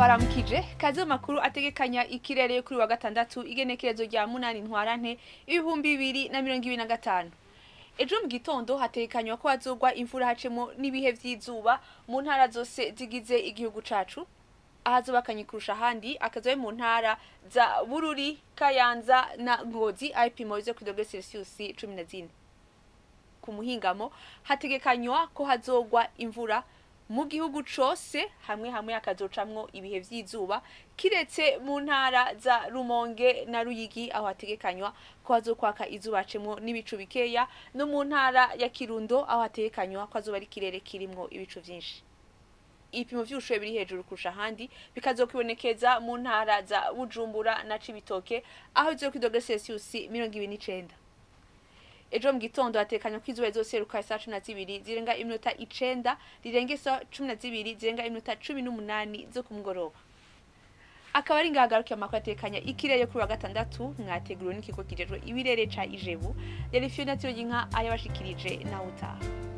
ndabaramukije kazo makuru ategekanya ikirere kuri wa gatandatu igenekerezo rya 8 ntwarante 2025. Ejo mu gitondo hatekanywa ko hazogwa imvura hacemo nibihe vyizuba mu ntara zose zigize igihugu cacu. Ahazobakanye kurusha handi akazoye mu ntara za Bururi, Kayanza na Ngozi ipimo bize ku dogere Celsius 14. Ku muhingamo hategekanywa ko hazogwa imvura mu gihugu cose hamwe akazocamwo ibihe vyizuba kiretse mu ntara za Rumonge na Ruyigi aho hategekanywa ko hazokwaka izuba cemwo n'ibicu bikeya no mu ntara ya Kirundo aho hategekanywa ko azoba ari kirere kirimwo ibicu vyinshi. Ibipimo vy'ubushuhe biri hejuru kurusha handi bikazokwibonekeza mu ntara za Bujumbura na Cibitoke aho izo ku dogere Celsius 29. Ejo mu gitondo hatekanywa ko izuba rizoseruka saa 12 zirenga iminota 9 rirenge saa 12 zirenga iminota 18 zo ku mugoroba. Akaba ari ngagarukiye amakuru atekanya ikirere kuri wa gatandatu mwateguriwe n'ikigo kijejwe ibirere ca Ijebu yari Fiona Tirojinka ayabashikirije na utaha.